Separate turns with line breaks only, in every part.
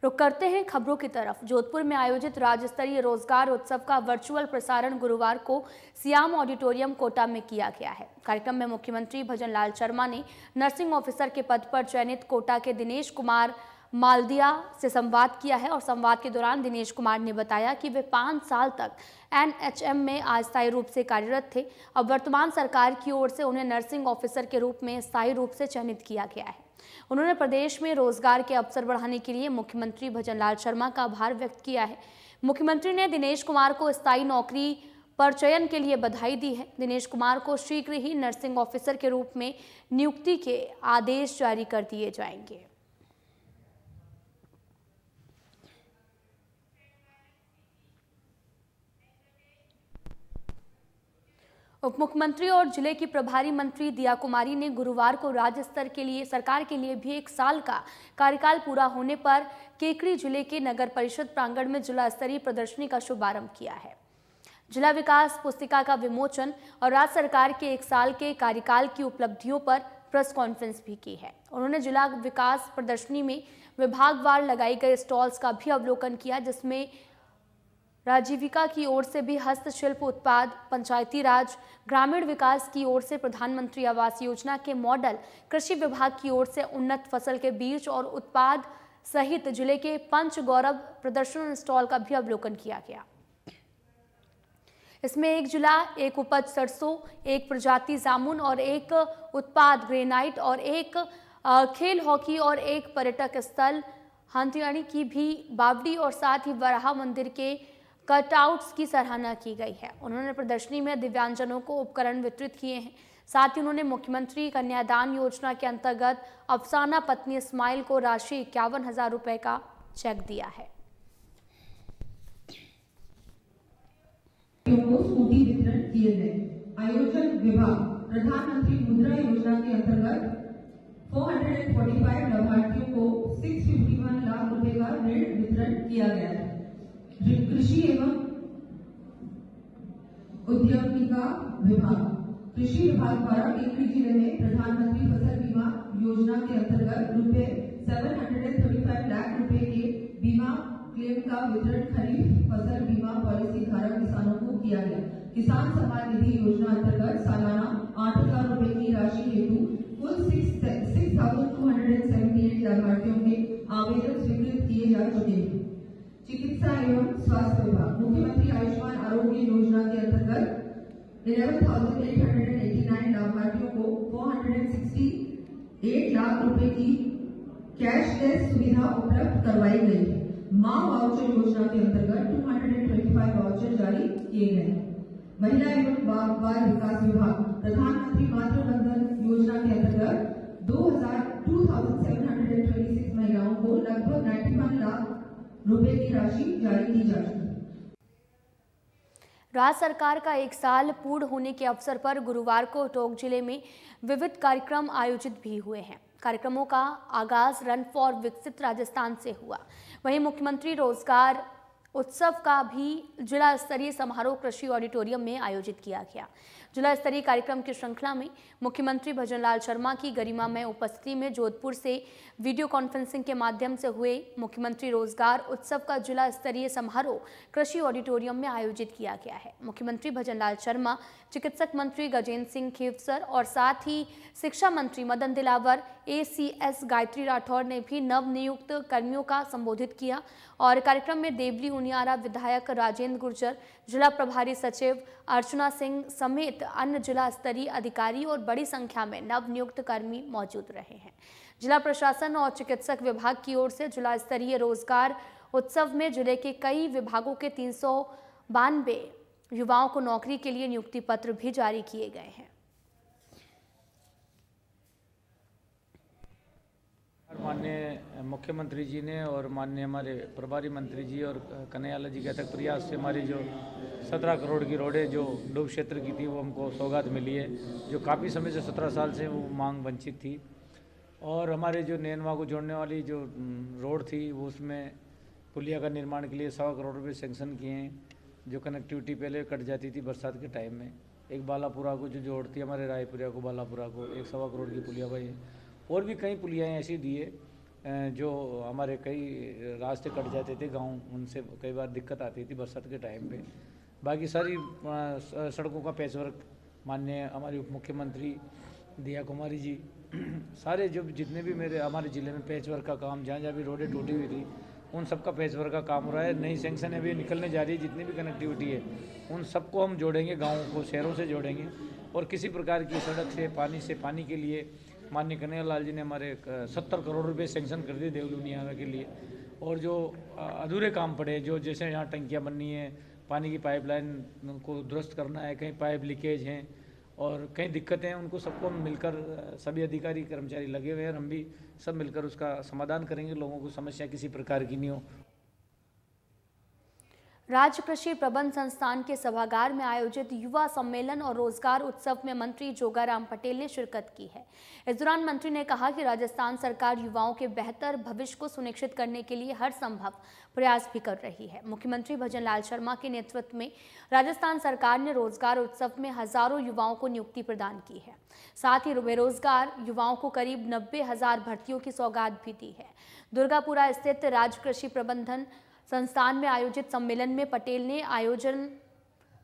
रुक करते हैं खबरों की तरफ। जोधपुर में आयोजित राज्य स्तरीय रोजगार उत्सव का वर्चुअल प्रसारण गुरुवार को सियाम ऑडिटोरियम कोटा में किया गया है। कार्यक्रम में मुख्यमंत्री भजनलाल शर्मा ने नर्सिंग ऑफिसर के पद पर चयनित कोटा के दिनेश कुमार मालदिया से संवाद किया है और संवाद के दौरान दिनेश कुमार ने बताया कि वे 5 साल तक एनएचएम में अस्थायी रूप से कार्यरत थे। अब वर्तमान सरकार की ओर से उन्हें नर्सिंग ऑफिसर के रूप में स्थायी रूप से चयनित किया गया है। उन्होंने प्रदेश में रोजगार के अवसर बढ़ाने के लिए मुख्यमंत्री भजनलाल शर्मा का आभार व्यक्त किया है। मुख्यमंत्री ने दिनेश कुमार को स्थायी नौकरी पर चयन के लिए बधाई दी है। दिनेश कुमार को शीघ्र ही नर्सिंग ऑफिसर के रूप में नियुक्ति के आदेश जारी कर दिए जाएंगे। उप मुख्यमंत्री और जिले की प्रभारी मंत्री दिया कुमारी ने गुरुवार को राज्य स्तर के लिए सरकार के लिए भी 1 साल का कार्यकाल पूरा होने पर केकड़ी जिले के नगर परिषद प्रांगण में जिला स्तरीय प्रदर्शनी का शुभारंभ किया है। जिला विकास पुस्तिका का विमोचन और राज्य सरकार के 1 साल के कार्यकाल की उपलब्धियों पर प्रेस कॉन्फ्रेंस भी की है। उन्होंने जिला विकास प्रदर्शनी में विभागवार लगाई गई स्टॉल्स का भी अवलोकन किया, जिसमें राजीविका की ओर से भी हस्तशिल्प उत्पाद, पंचायती राज, ग्रामीण विकास की ओर से प्रधानमंत्री आवास योजना के मॉडल, कृषि विभाग की ओर से उन्नत फसल के बीज और उत्पाद सहित जिले के पंच गौरव प्रदर्शन स्टॉल का भी अवलोकन किया गया। इसमें 1 जिला, 1 उपज सरसों, 1 प्रजाति जामुन और 1 उत्पाद ग्रेनाइट और 1 खेल हॉकी और 1 पर्यटक स्थल हंतियाणी की भी बावड़ी और साथ ही वराहा मंदिर के कटआउट्स की सराहना की गई है। उन्होंने प्रदर्शनी में दिव्यांगजनों को उपकरण वितरित किए हैं। साथ ही उन्होंने मुख्यमंत्री कन्यादान योजना के अंतर्गत अफसाना पत्नी इस्माइल को राशि 51,000 रुपए का चेक दिया है।
स्कूटी वितरण किए गए। आयोजन विभाग प्रधानमंत्री मुद्रा योजना के अंतर्गत 445 लाभार्थियों को 651 लाख रुपए का ऋण वितरण किया गया है। कृषि एवं उद्यमिता विभाग कृषि विभाग द्वारा केकड़ी जिले में प्रधानमंत्री फसल बीमा योजना के अंतर्गत रुपए 735 लाख रुपए के बीमा क्लेम का वितरण खरीफ फसल बीमा पॉलिसी धारक किसानों को किया गया। किसान सम्मान निधि योजना अंतर्गत सालाना 8,000 रुपए की राशि हेतु कुल 6,278 लाभार्थियों के आवेदन स्वीकृत किए जा चुके हैं। चिकित्सा एवं स्वास्थ्य विभाग मुख्यमंत्री आयुष्मान आरोग्य योजना के अंतर्गत 11,889 लाभार्थियों को 468 लाख रुपए की कैशलेस सुविधा उपलब्ध करवाई गई है। मां वाउचर योजना के अंतर्गत 225 वाउचर जारी किए गए। महिला एवं बाल विकास विभाग प्रधानमंत्री मातृ बंधन योजना के अंतर्गत 2,726 महिलाओं को लगभग 91 लाख रुपए की राशि जारी की जा चुकी है।
राज्य सरकार का 1 साल पूर्ण होने के अवसर पर गुरुवार को टोंक जिले में विविध कार्यक्रम आयोजित भी हुए हैं। कार्यक्रमों का आगाज रन फॉर विकसित राजस्थान से हुआ। वहीं मुख्यमंत्री रोजगार उत्सव का भी जिला स्तरीय समारोह कृषि ऑडिटोरियम में आयोजित किया गया। जिला स्तरीय कार्यक्रम की श्रृंखला में मुख्यमंत्री भजनलाल शर्मा की गरिमामय उपस्थिति में जोधपुर से वीडियो कॉन्फ्रेंसिंग के माध्यम से हुए मुख्यमंत्री रोजगार उत्सव का जिला स्तरीय समारोह कृषि ऑडिटोरियम में आयोजित किया गया है। मुख्यमंत्री भजनलाल शर्मा, चिकित्सक मंत्री गजेंद्र सिंह खेवसर और साथ ही शिक्षा मंत्री मदन दिलावर, ACS गायत्री राठौर ने भी नवनियुक्त कर्मियों का संबोधित किया और कार्यक्रम में देवली उनियारा विधायक राजेंद्र गुर्जर, जिला प्रभारी सचिव अर्चना सिंह समेत अन्य जिला स्तरीय अधिकारी और बड़ी संख्या में नवनियुक्त कर्मी मौजूद रहे हैं। जिला प्रशासन और चिकित्सक विभाग की ओर से जिला स्तरीय रोजगार उत्सव में जिले के कई विभागों के 392 युवाओं को नौकरी के लिए नियुक्ति पत्र भी जारी किए गए हैं।
माननीय मुख्यमंत्री जी ने और माननीय हमारे प्रभारी मंत्री जी और कन्हैयालाल जी के अथक प्रयास से हमारी जो 17 करोड़ की रोडें जो डूब क्षेत्र की थी वो हमको सौगात मिली है, जो काफ़ी समय से 17 साल से वो मांग वंचित थी। और हमारे जो नैनवा को जोड़ने वाली जो रोड थी वो उसमें पुलिया का निर्माण के लिए 100 करोड़ रुपये सेंक्शन किए हैं, जो कनेक्टिविटी पहले कट जाती थी बरसात के टाइम में। एक बालापुरा को जो जोड़ती है हमारे रायपुरा को बालापुरा को 1 सवा करोड़ की पुलिया भाई, और भी कई पुलियाएँ ऐसी दी है। जो हमारे कई रास्ते कट जाते थे गांव, उनसे कई बार दिक्कत आती थी बरसात के टाइम पे। बाकी सारी सड़कों का पैचवर्क माननीय हमारी उप मुख्यमंत्री दिया कुमारी जी सारे जो जितने भी मेरे हमारे ज़िले में पैचवर्क का काम, जहाँ जहाँ भी रोडें टूटी हुई थी उन सब का पैचवर्क का काम हो रहा है। नई सेंक्शन अभी निकलने जा रही है, जितनी भी कनेक्टिविटी है उन सबको हम जोड़ेंगे, गाँवों को शहरों से जोड़ेंगे। और किसी प्रकार की सड़क से पानी के लिए माननीय कन्हैया लाल जी ने हमारे 70 करोड़ रुपए सेंक्शन कर दिए देवलुनिया के लिए। और जो अधूरे काम पड़े, जो जैसे यहाँ टंकियाँ बननी है, पानी की पाइपलाइन को दुरुस्त करना है, कहीं पाइप लीकेज हैं और कई दिक्कतें हैं, उनको सबको मिलकर सभी अधिकारी कर्मचारी लगे हुए हैं और हम भी सब मिलकर उसका समाधान करेंगे, लोगों को समस्या किसी प्रकार की नहीं हो।
राज्य कृषि प्रबंध संस्थान के सभागार में आयोजित युवा सम्मेलन और रोजगार उत्सव में मंत्री जोगाराम पटेल ने शिरकत की है। इस दौरान मंत्री ने कहा कि राजस्थान सरकार युवाओं के बेहतर भविष्य को सुनिश्चित करने के लिए हर संभव प्रयास भी कर रही है। मुख्यमंत्री भजन लाल शर्मा के नेतृत्व में राजस्थान सरकार ने रोजगार उत्सव में हजारों युवाओं को नियुक्ति प्रदान की है। साथ ही बेरोजगार युवाओं को करीब 90,000 भर्तियों की सौगात भी दी है। दुर्गापुरा स्थित राज्य कृषि प्रबंधन संस्थान में आयोजित सम्मेलन में पटेल ने आयोजन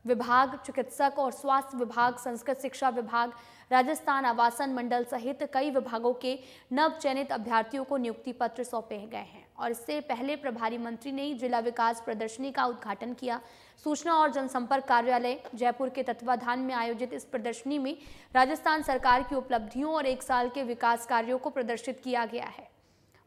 विभाग, चिकित्सक और स्वास्थ्य विभाग, संस्कृत शिक्षा विभाग, राजस्थान आवासन मंडल सहित कई विभागों के नव चयनित अभ्यर्थियों को नियुक्ति पत्र सौंपे गए हैं। और इससे पहले प्रभारी मंत्री ने जिला विकास प्रदर्शनी का उद्घाटन किया। सूचना और जनसंपर्क कार्यालय जयपुर के तत्वाधान में आयोजित इस प्रदर्शनी में राजस्थान सरकार की उपलब्धियों और 1 साल के विकास कार्यों को प्रदर्शित किया गया है।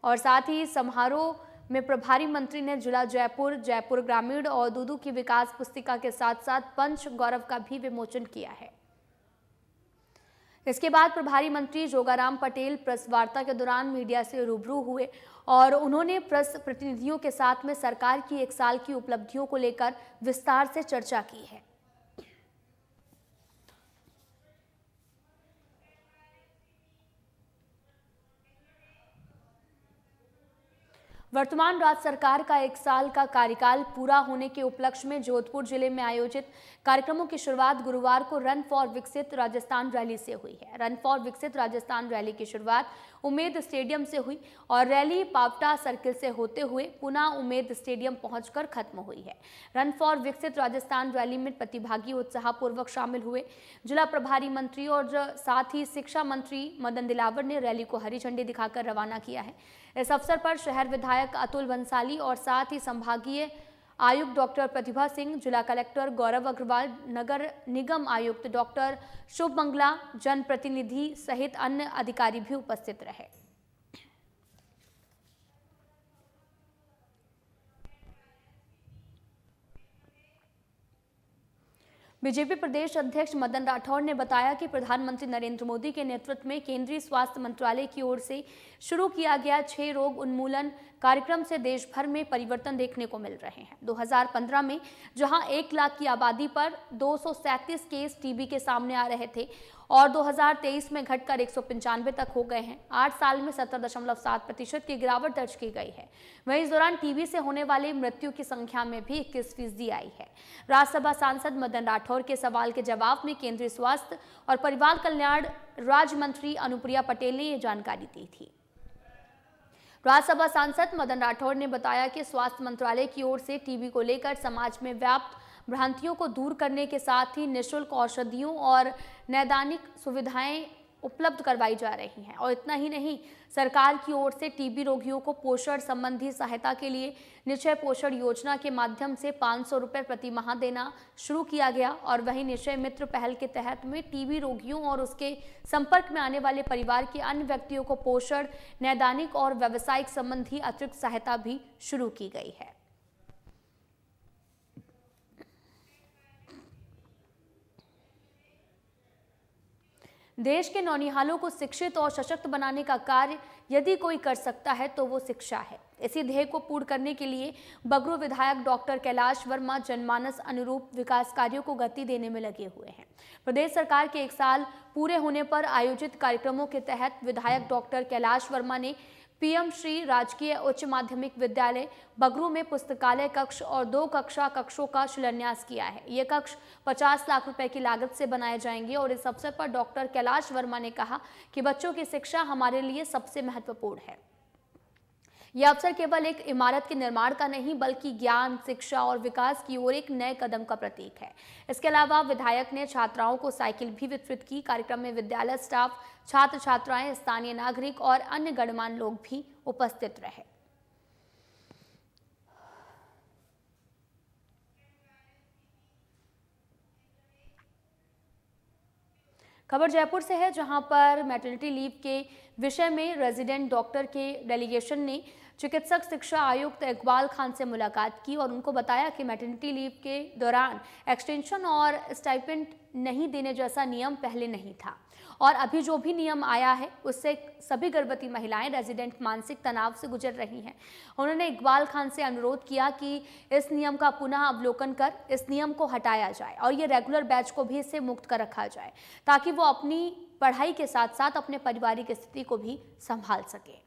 और साथ ही समारोह में प्रभारी मंत्री ने जिला जयपुर, जयपुर ग्रामीण और दूदू की विकास पुस्तिका के साथ साथ पंच गौरव का भी विमोचन किया है। इसके बाद प्रभारी मंत्री जोगाराम पटेल प्रेस वार्ता के दौरान मीडिया से रूबरू हुए और उन्होंने प्रेस प्रतिनिधियों के साथ में सरकार की 1 साल की उपलब्धियों को लेकर विस्तार से चर्चा की है। वर्तमान राज्य सरकार का 1 साल का कार्यकाल पूरा होने के उपलक्ष्य में जोधपुर जिले में आयोजित कार्यक्रमों की शुरुआत गुरुवार को रन फॉर विकसित राजस्थान रैली से हुई है। रन फॉर विकसित राजस्थान रैली की शुरुआत उम्मेद स्टेडियम से हुई और रैली पावटा सर्किल से होते हुए पुनः उम्मेद स्टेडियम पहुंचकर खत्म हुई है। रन फॉर विकसित राजस्थान रैली में प्रतिभागी उत्साहपूर्वक शामिल हुए। जिला प्रभारी मंत्री और साथ ही शिक्षा मंत्री मदन दिलावर ने रैली को हरी झंडी दिखाकर रवाना किया है। इस अवसर पर शहर विधायक अतुल बंसाली और साथ ही संभागीय आयुक्त डॉक्टर प्रतिभा सिंह, जिला कलेक्टर गौरव अग्रवाल, नगर निगम आयुक्त डॉक्टर शुभ मंगला, जनप्रतिनिधि सहित अन्य अधिकारी भी उपस्थित रहे। बीजेपी प्रदेश अध्यक्ष मदन राठौर ने बताया कि प्रधानमंत्री नरेंद्र मोदी के नेतृत्व में केंद्रीय स्वास्थ्य मंत्रालय की ओर से शुरू किया गया 6 रोग उन्मूलन कार्यक्रम से देश भर में परिवर्तन देखने को मिल रहे हैं। 2015 में जहां 1 लाख की आबादी पर 237 केस टीबी के सामने आ रहे थे और 2023 में घटकर 195 तक हो गए हैं। 8 साल में 70.7% की गिरावट दर्ज की गई है। वहीं इस दौरान टीबी से होने वाली मृत्यु की संख्या में भी 21% आई है। राज्यसभा सांसद मदन राठौर के सवाल के जवाब में केंद्रीय स्वास्थ्य और परिवार कल्याण राज्य मंत्री अनुप्रिया पटेल ने ये जानकारी दी थी। राज्यसभा सांसद मदन राठौर ने बताया कि स्वास्थ्य मंत्रालय की ओर से टीबी को लेकर समाज में व्याप्त भ्रांतियों को दूर करने के साथ ही निःशुल्क औषधियों और नैदानिक सुविधाएं उपलब्ध करवाई जा रही हैं। और इतना ही नहीं, सरकार की ओर से टीबी रोगियों को पोषण संबंधी सहायता के लिए निश्चय पोषण योजना के माध्यम से 500 रुपये प्रति माह देना शुरू किया गया। और वहीं निश्चय मित्र पहल के तहत में टीबी रोगियों और उसके संपर्क में आने वाले परिवार के अन्य व्यक्तियों को पोषण, नैदानिक और व्यावसायिक संबंधी अतिरिक्त सहायता भी शुरू की गई है। देश के नौनिहालों को शिक्षित और सशक्त बनाने का कार्य यदि कोई कर सकता है तो वो शिक्षा है। इसी ध्येय को पूर्ण करने के लिए बगरू विधायक डॉक्टर कैलाश वर्मा जनमानस अनुरूप विकास कार्यों को गति देने में लगे हुए हैं। प्रदेश सरकार के 1 साल पूरे होने पर आयोजित कार्यक्रमों के तहत विधायक डॉक्टर कैलाश वर्मा ने पीएम श्री राजकीय उच्च माध्यमिक विद्यालय बगरू में पुस्तकालय कक्ष और 2 कक्षा कक्षों का शिलान्यास किया है। ये कक्ष 50 लाख रुपए की लागत से बनाए जाएंगे। और इस अवसर पर डॉक्टर कैलाश वर्मा ने कहा कि बच्चों की शिक्षा हमारे लिए सबसे महत्वपूर्ण है। यह अवसर केवल एक इमारत के निर्माण का नहीं बल्कि ज्ञान, शिक्षा और विकास की ओर एक नए कदम का प्रतीक है। इसके अलावा विधायक ने छात्राओं को साइकिल भी वितरित की। कार्यक्रम में विद्यालय स्टाफ, छात्र छात्राएं, स्थानीय नागरिक और अन्य गणमान्य लोग भी उपस्थित रहे। खबर जयपुर से है, जहां पर मैटरनिटी लीव के विषय में रेजिडेंट डॉक्टर के डेलीगेशन ने चिकित्सक शिक्षा आयुक्त इकबाल खान से मुलाकात की और उनको बताया कि मैटरनिटी लीव के दौरान एक्सटेंशन और स्टाइपेंड नहीं देने जैसा नियम पहले नहीं था और अभी जो भी नियम आया है उससे सभी गर्भवती महिलाएं रेजिडेंट मानसिक तनाव से गुजर रही हैं। उन्होंने इकबाल खान से अनुरोध किया कि इस नियम का पुनः अवलोकन कर इस नियम को हटाया जाए और ये रेगुलर बैच को भी इससे मुक्त कर रखा जाए ताकि वो अपनी पढ़ाई के साथ साथ अपने पारिवारिक स्थिति को भी संभाल सके।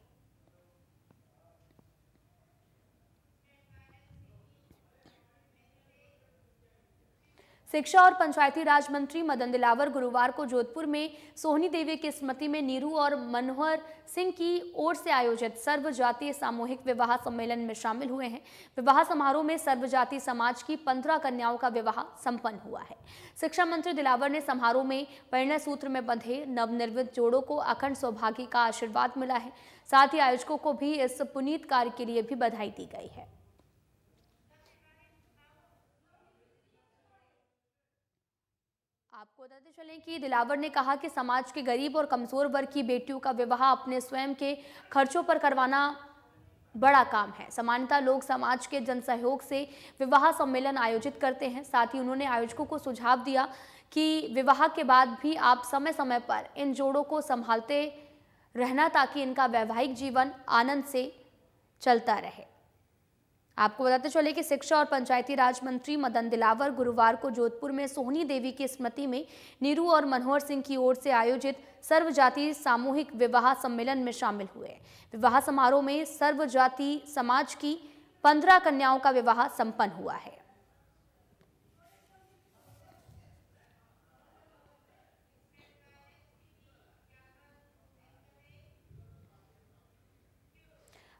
शिक्षा और पंचायती राज मंत्री मदन दिलावर गुरुवार को जोधपुर में सोहनी देवी की स्मृति में नीरू और मनोहर सिंह की ओर से आयोजित सर्व जातीय सामूहिक विवाह सम्मेलन में शामिल हुए हैं। विवाह समारोह में सर्व जातीय समाज की 15 कन्याओं का विवाह संपन्न हुआ है। शिक्षा मंत्री दिलावर ने समारोह में परिणय सूत्र में बंधे नवनिर्मित जोड़ों को अखंड सौभाग्य का आशीर्वाद मिला है। साथ ही आयोजकों को भी इस पुनीत कार्य के लिए भी बधाई दी गई है। आपको बताते चलें कि दिलावर ने कहा कि समाज के गरीब और कमजोर वर्ग की बेटियों का विवाह अपने स्वयं के खर्चों पर करवाना बड़ा काम है। सामान्यतः लोग समाज के जनसहयोग से विवाह सम्मेलन आयोजित करते हैं। साथ ही उन्होंने आयोजकों को सुझाव दिया कि विवाह के बाद भी आप समय समय पर इन जोड़ों को संभालते रहना ताकि इनका वैवाहिक जीवन आनंद से चलता रहे। आपको बताते चले कि शिक्षा और पंचायती राज मंत्री मदन दिलावर गुरुवार को जोधपुर में सोहनी देवी की स्मृति में नीरू और मनोहर सिंह की ओर से आयोजित सर्व जातीय सामूहिक विवाह सम्मेलन में शामिल हुए। विवाह समारोह में सर्व जातीय समाज की 15 कन्याओं का विवाह संपन्न हुआ है।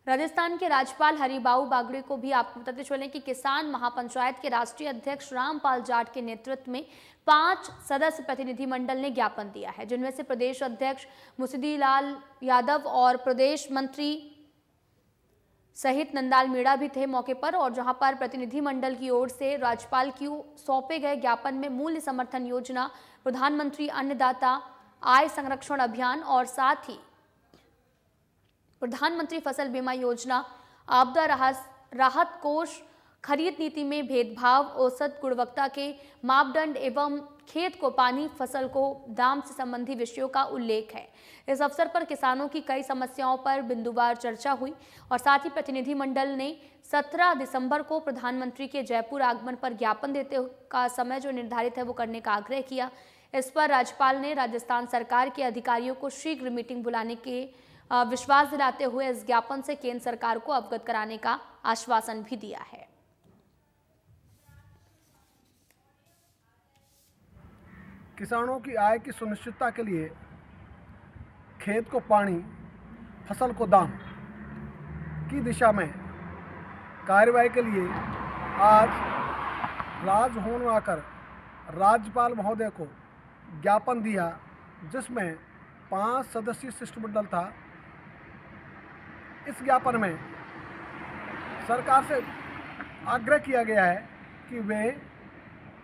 राजस्थान के राज्यपाल हरिबाऊ बागड़े को भी आपको बताते चलें कि किसान महापंचायत के राष्ट्रीय अध्यक्ष रामपाल जाट के नेतृत्व में 5 सदस्य प्रतिनिधिमंडल ने ज्ञापन दिया है, जिनमें से प्रदेश अध्यक्ष मुसीदीलाल यादव और प्रदेश मंत्री सहित नंदाल मीणा भी थे मौके पर। और जहां पर प्रतिनिधिमंडल की ओर से राज्यपाल को सौंपे गए ज्ञापन में मूल्य समर्थन योजना, प्रधानमंत्री अन्नदाता आय संरक्षण अभियान और साथ ही प्रधानमंत्री फसल बीमा योजना, आपदा राहत कोष, खरीद नीति में भेदभाव, औसत गुणवत्ता के मापदंड एवं खेत को पानी, फसल को दाम से संबंधी विषयों का उल्लेख है। इस अवसर पर किसानों की कई समस्याओं पर बिंदुवार चर्चा हुई और साथ ही प्रतिनिधिमंडल ने 17 दिसंबर को प्रधानमंत्री के जयपुर आगमन पर ज्ञापन देते का समय जो निर्धारित है वो करने का आग्रह किया। इस पर राज्यपाल ने राजस्थान सरकार के अधिकारियों को शीघ्र मीटिंग बुलाने के विश्वास दिलाते हुए इस ज्ञापन से केंद्र सरकार को अवगत कराने का आश्वासन भी दिया है।
किसानों की आय की सुनिश्चितता के लिए खेत को पानी, फसल को दाम की दिशा में कार्रवाई के लिए आज राजभवन में आकर राज्यपाल महोदय को ज्ञापन दिया, जिसमें 5 सदस्यीय शिष्टमंडल था। इस ज्ञापन में सरकार से आग्रह किया गया है कि वे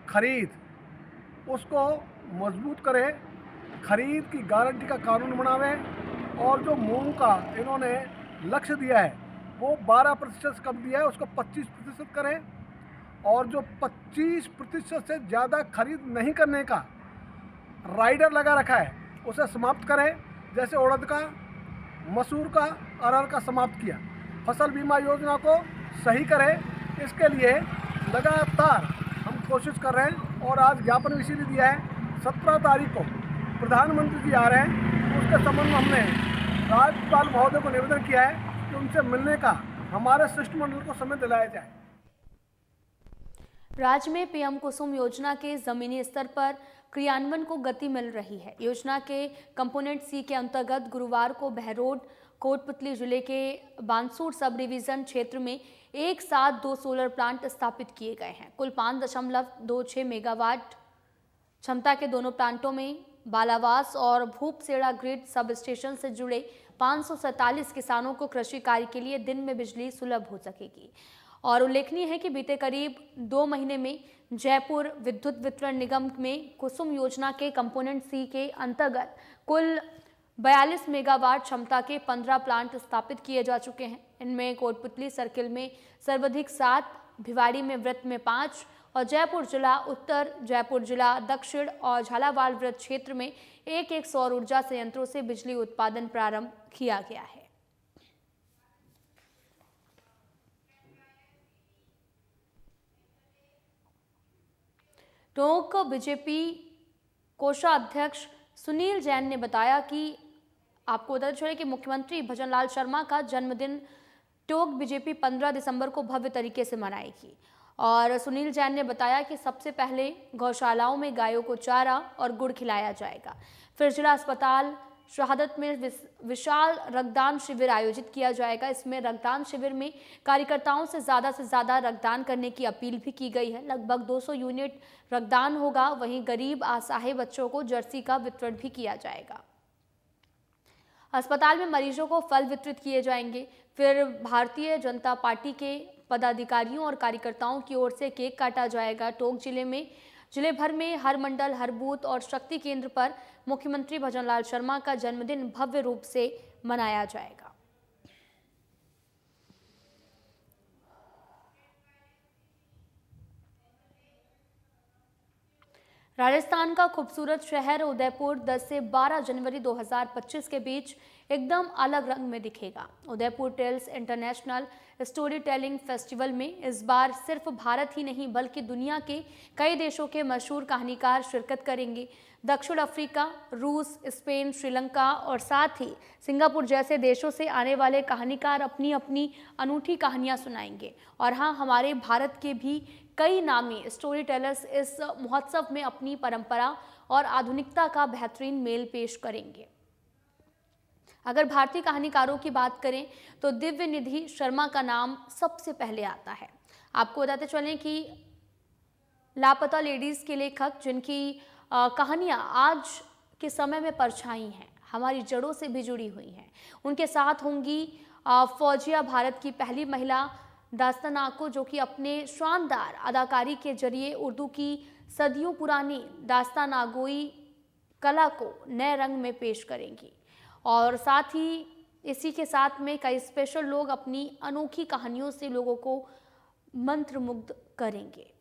खरीद उसको मजबूत करें, खरीद की गारंटी का कानून बनावें और जो मूंग का इन्होंने लक्ष्य दिया है वो 12% कम दिया है, उसको 25% करें और जो 25% से ज़्यादा खरीद नहीं करने का राइडर लगा रखा है उसे समाप्त करें। जैसे उड़द का, मसूर का, अरहर का समाप्त किया। फसल बीमा योजना को सही करें। इसके लिए लगातार हम कोशिश कर रहे हैं और आज ज्ञापन भी इसीलिए दिया है। 17 तारीख को प्रधानमंत्री जी आ रहे हैं, उसके संबंध में हमने राज्यपाल महोदय को निवेदन किया है कि उनसे मिलने का हमारे शिष्टमंडल को समय दिलाया जाए।
राज्य में पीएम कुसुम योजना के जमीनी स्तर पर क्रियान्वयन को गति मिल रही है। योजना के कंपोनेंट सी के अंतर्गत गुरुवार को बहरोड कोटपुतली जिले के बानसूर सब डिवीजन क्षेत्र में एक साथ 2 सोलर प्लांट स्थापित किए गए हैं। कुल 5.26 मेगावाट क्षमता के दोनों प्लांटों में बालावास और भूपसेड़ा ग्रिड सब स्टेशन से जुड़े 547 किसानों को कृषि कार्य के लिए दिन में बिजली सुलभ हो सकेगी। और उल्लेखनीय है कि बीते करीब 2 महीने में जयपुर विद्युत वितरण निगम में कुसुम योजना के कंपोनेंट सी के अंतर्गत कुल 42 मेगावाट क्षमता के 15 प्लांट स्थापित किए जा चुके हैं। इनमें कोटपुतली सर्किल में सर्वाधिक 7, भिवाड़ी में वृत्त में 5 और जयपुर जिला उत्तर, जयपुर जिला दक्षिण और झालावाड़ वृत्त क्षेत्र में एक सौर ऊर्जा संयंत्रों से बिजली उत्पादन प्रारंभ किया गया है। टोंक बीजेपी कोषाध्यक्ष सुनील जैन ने बताया कि आपको बताते चले कि मुख्यमंत्री भजनलाल शर्मा का जन्मदिन टोंक बीजेपी 15 दिसंबर को भव्य तरीके से मनाएगी। और सुनील जैन ने बताया कि सबसे पहले गौशालाओं में गायों को चारा और गुड़ खिलाया जाएगा। फिर जिला अस्पताल शहादत में विशाल रक्तदान शिविर आयोजित किया जाएगा। इसमें रक्तदान शिविर में कार्यकर्ताओं से ज़्यादा रक्तदान करने की अपील भी की गई है। लगभग 200 यूनिट रक्तदान होगा। वहीं गरीब असहाय बच्चों को जर्सी का वितरण भी किया जाएगा। अस्पताल में मरीजों को फल वितरित किए जाएंगे। फिर भारतीय जनता पार्टी के पदाधिकारियों और कार्यकर्ताओं की ओर से केक काटा जाएगा। टोंक जिले भर में हर मंडल, हर बूथ और शक्ति केंद्र पर मुख्यमंत्री भजनलाल शर्मा का जन्मदिन भव्य रूप से मनाया जाएगा। राजस्थान का खूबसूरत शहर उदयपुर 10 से 12 जनवरी 2025 के बीच एकदम अलग रंग में दिखेगा। Udaipur tales international story telling festival में इस बार सिर्फ भारत ही नहीं बल्कि दुनिया के कई देशों के मशहूर कहानीकार शिरकत करेंगे। दक्षिण अफ्रीका, रूस, स्पेन, श्रीलंका और साथ ही सिंगापुर जैसे देशों से आने वाले कहानीकार अपनी अपनी अनूठी कहानियां सुनाएंगे। और हाँ, हमारे भारत के भी कई नामी स्टोरी टेलर्स इस महोत्सव में अपनी परंपरा और आधुनिकता का बेहतरीन मेल पेश करेंगे। अगर भारतीय कहानीकारों की बात करें तो दिव्य निधि शर्मा का नाम सबसे पहले आता है। आपको बताते चलें कि लापता लेडीज के लेखक जिनकी कहानियां आज के समय में परछाई हैं, हमारी जड़ों से भी जुड़ी हुई हैं, उनके साथ होंगी फौजिया, भारत की पहली महिला दास्तान आको, जो कि अपने शानदार अदाकारी के जरिए उर्दू की सदियों पुरानी दास्तान आगोई कला को नए रंग में पेश करेंगी। और साथ ही इसी के साथ में कई स्पेशल लोग अपनी अनोखी कहानियों से लोगों को मंत्रमुग्ध करेंगे।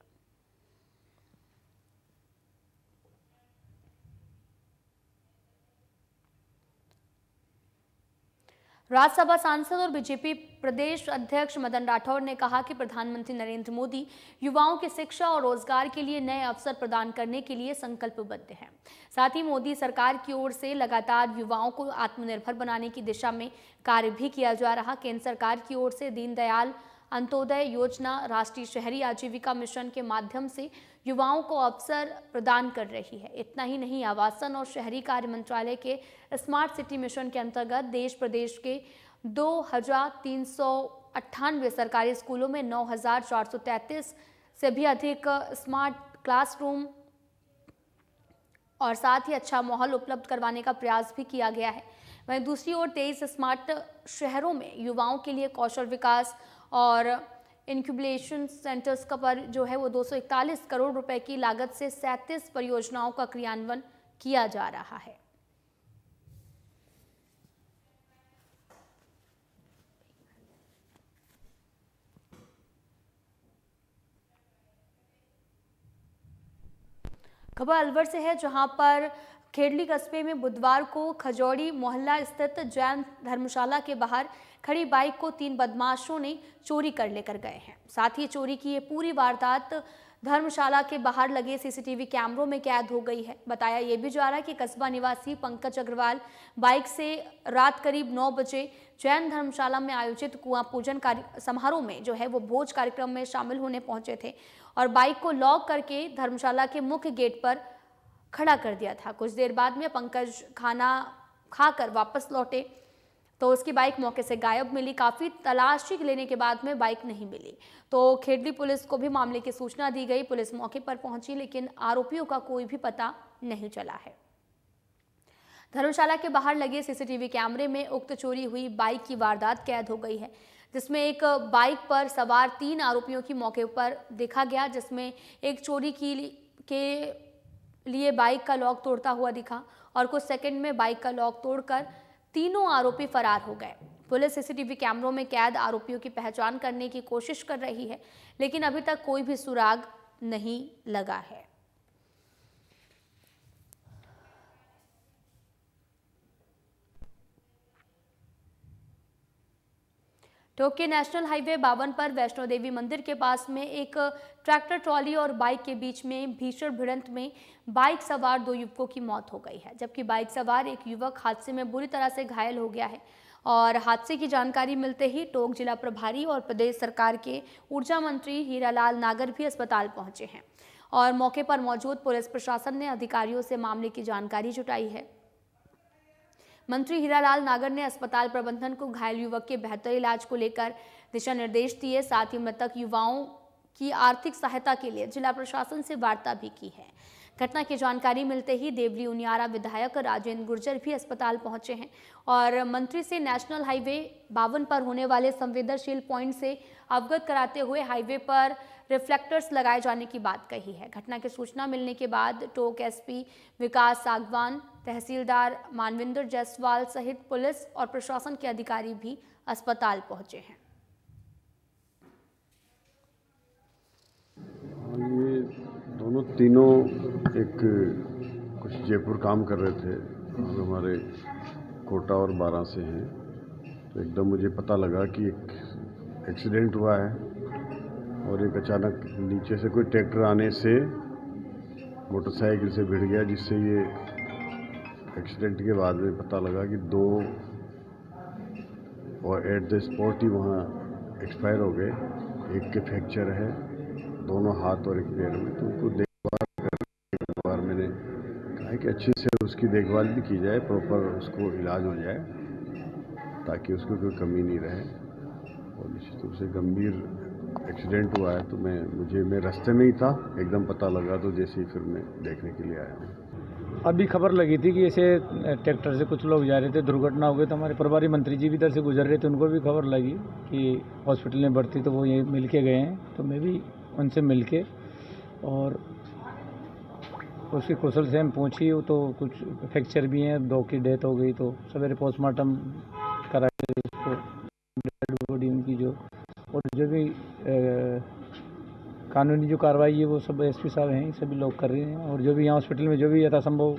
राज्यसभा सांसद और बीजेपी प्रदेश अध्यक्ष मदन राठौर ने कहा कि प्रधानमंत्री नरेंद्र मोदी युवाओं की शिक्षा और रोजगार के लिए नए अवसर प्रदान करने के लिए संकल्पबद्ध हैं। साथ ही मोदी सरकार की ओर से लगातार युवाओं को आत्मनिर्भर बनाने की दिशा में कार्य भी किया जा रहा। केंद्र सरकार की ओर से दीनदयाल अंत्योदय योजना राष्ट्रीय शहरी आजीविका मिशन के माध्यम से युवाओं को अवसर प्रदान कर रही है। इतना ही नहीं, आवासन और शहरी कार्य मंत्रालय के स्मार्ट सिटी मिशन के अंतर्गत देश प्रदेश के 2398 सरकारी स्कूलों में 9433 से भी अधिक स्मार्ट क्लासरूम और साथ ही अच्छा माहौल उपलब्ध करवाने का प्रयास भी किया गया है। वहीं दूसरी ओर 23 स्मार्ट शहरों में युवाओं के लिए कौशल विकास और इंक्यूबेशन सेंटर्स का पर जो है वो 241 करोड़ रुपए की लागत से 37 परियोजनाओं का क्रियान्वयन किया जा रहा है। खबर अलवर से है, जहां पर खेड़ली कस्बे में बुधवार को खजौड़ी मोहल्ला स्थित जैन धर्मशाला के बाहर खड़ी बाइक को 3 बदमाशों ने चोरी कर लेकर गए हैं। साथ ही चोरी की ये पूरी वारदात धर्मशाला के बाहर लगे सीसीटीवी कैमरों में कैद हो गई है। बताया ये भी जा रहा है कि कस्बा निवासी पंकज अग्रवाल बाइक से रात करीब 9 बजे जैन धर्मशाला में आयोजित कुआं पूजन समारोह में जो है वो भोज कार्यक्रम में शामिल होने पहुंचे थे और बाइक को लॉक करके धर्मशाला के मुख्य गेट पर खड़ा कर दिया था। कुछ देर बाद में पंकज खाना खाकर वापस लौटे। तो उसकी बाइक मौके से गायब मिली। काफ़ी तलाशी लेने के बाद में बाइक नहीं मिली, तो खेडली पुलिस को भी मामले की सूचना दी गई। पुलिस मौके पर पहुंची, लेकिन आरोपियों का कोई भी पता नहीं चला है। धर्मशाला के बाहर लगे सीसीटीवी कैमरे में उक्त चोरी हुई बाइक की वारदात कैद हो गई है, जिसमें एक बाइक पर सवार 3 आरोपियों की मौके पर देखा गया, जिसमें एक चोरी के लिए बाइक का लॉक तोड़ता हुआ दिखा और कुछ सेकंड में बाइक का लॉक तोड़कर तीनों आरोपी फरार हो गए। पुलिस सीसीटीवी कैमरों में कैद आरोपियों की पहचान करने की कोशिश कर रही है, लेकिन अभी तक कोई भी सुराग नहीं लगा है। टोंक नेशनल हाईवे 52 पर वैष्णो देवी मंदिर के पास में एक ट्रैक्टर ट्रॉली और बाइक के बीच में भीषण भिड़ंत में बाइक सवार 2 युवकों की मौत हो गई है, जबकि बाइक सवार एक युवक हादसे में बुरी तरह से घायल हो गया है। और हादसे की जानकारी मिलते ही टोंक जिला प्रभारी और प्रदेश सरकार के ऊर्जा मंत्री हीरालाल नागर भी अस्पताल पहुंचे हैं और मौके पर मौजूद पुलिस प्रशासन ने अधिकारियों से मामले की जानकारी जुटाई है। मंत्री हीरालाल नागर ने अस्पताल प्रबंधन को घायल युवक के बेहतर इलाज को लेकर दिशा निर्देश दिए। साथ ही मृतक युवाओं की आर्थिक सहायता के लिए जिला प्रशासन से वार्ता भी की है। घटना की जानकारी मिलते ही देवली उनियारा विधायक राजेंद्र गुर्जर भी अस्पताल पहुंचे हैं और मंत्री से नेशनल हाईवे 52 पर होने वाले संवेदनशील पॉइंट से अवगत कराते हुए हाईवे पर रिफ्लेक्टर्स लगाए जाने की बात कही है। घटना की सूचना मिलने के बाद टोंक एसपी विकास सागवान, तहसीलदार मानविंदर जायसवाल सहित पुलिस और प्रशासन के अधिकारी भी अस्पताल पहुंचे हैं।
ये दोनों तीनों एक कुछ जयपुर काम कर रहे थे और हमारे कोटा और बारां से हैं, तो एकदम मुझे पता लगा कि एक एक्सीडेंट हुआ है और एक अचानक नीचे से कोई ट्रैक्टर आने से मोटरसाइकिल से भिड़ गया, जिससे ये एक्सीडेंट के बाद में पता लगा कि 2 और एट द स्पॉट ही वहाँ एक्सपायर हो गए। एक के फ्रैक्चर है दोनों हाथ और एक पैर में, तो उनको देखभाल करने के बाद मैंने कहा कि अच्छे से उसकी देखभाल भी की जाए, प्रॉपर उसको इलाज हो जाए ताकि उसको कोई कमी नहीं रहे। और निश्चित रूप से गंभीर एक्सीडेंट हुआ है, तो मैं रास्ते में ही था, एकदम पता लगा, तो जैसे ही फिर मैं देखने के लिए आया हूँ।
अभी खबर लगी थी कि ऐसे ट्रैक्टर से कुछ लोग जा रहे थे, दुर्घटना हो गई, तो हमारे प्रभारी मंत्री जी भी इधर से गुजर रहे थे, उनको भी खबर लगी कि हॉस्पिटल में भर्ती, तो वो ये मिल के गए हैं। तो मैं भी उनसे मिल के और उसकी कुशल से हम पहुँची, तो कुछ फ्रैक्चर भी हैं, 2 की डेथ हो गई, तो सवेरे पोस्टमार्टम करा के उसको डेड बॉडी उनकी जो और जो भी कानूनी जो कार्रवाई है वो सब एसपी साहब हैं, सभी लोग कर रहे हैं और जो भी यहाँ हॉस्पिटल में जो भी यथासंभव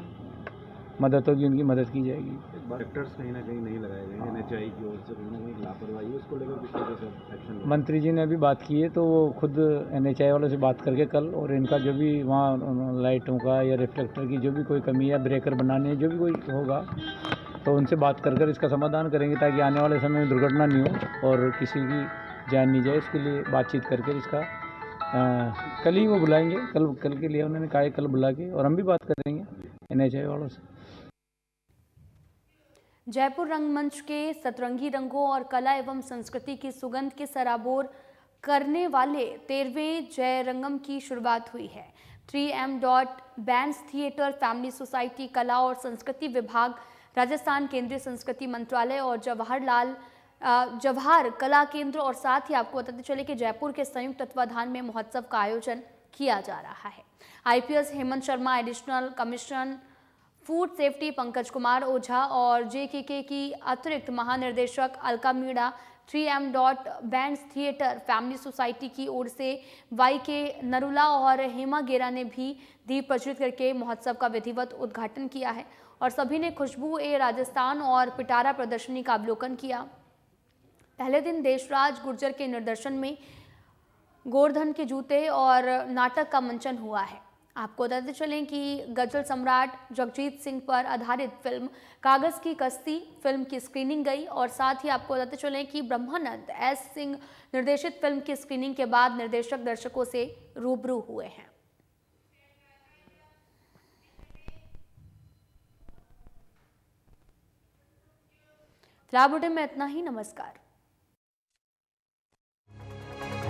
मदद होगी उनकी मदद की जाएगी।
ट्रैक्टर्स कहीं ना कहीं नहीं लगाए गए, एनएचआई की ओर से कहीं ना कहीं लापरवाही है, उसको लेकर किस तरह से एक्शन?
मंत्री जी ने अभी बात की है, तो वो खुद एनएचआई वालों से बात करके कल, और इनका जो भी वहाँ लाइटों का या रिफ्लेक्टर की जो भी कोई कमी है, ब्रेकर बनाने जो भी कोई होगा, तो उनसे बात कर इसका समाधान करेंगे ताकि आने वाले समय में दुर्घटना नहीं हो और किसी की जान नहीं जाए। इसके लिए बातचीत करके इसका कल ही वो बुलाएंगे, कल के लिए उन्होंने कहा कल बुला के, और हम भी बात करेंगे एनएचआई वालों से।
जयपुर रंगमंच के सतरंगी रंगों और कला एवं संस्कृति की सुगंध के सराबोर करने वाले 13वें जय रंगम की शुरुआत हुई है। 3M bands theatre family society, कला और संस्कृति विभाग, राजस्थान केंद्रीय संस्कृति मंत्रालय और जवाहर कला केंद्र और साथ ही आपको बताते चले कि जयपुर के संयुक्त तत्वाधान में महोत्सव का आयोजन किया जा रहा है। IPS Hemant Sharma, additional commissioner food safety Pankaj Kumar Ojha और जेकेके की अतिरिक्त महानिर्देशक Alka Meena, 3M bands theatre family society की ओर से YK नरुला और हेमा गेरा ने भी दीप प्रज्वलित करके महोत्सव का विधिवत उद्घाटन किया है और सभी ने खुशबू ए राजस्थान और पिटारा प्रदर्शनी का अवलोकन किया। पहले दिन देशराज गुर्जर के निर्देशन में गोवर्धन के जूते और नाटक का मंचन हुआ है। आपको बताते चलें कि गजल सम्राट जगजीत सिंह पर आधारित फिल्म कागज की कश्ती फिल्म की स्क्रीनिंग गई और साथ ही आपको बताते चलें कि ब्रह्मानंद S सिंह निर्देशित फिल्म की स्क्रीनिंग के बाद निर्देशक दर्शकों से रूबरू हुए हैं। फिलहाल बुलेटिन में इतना ही। नमस्कार।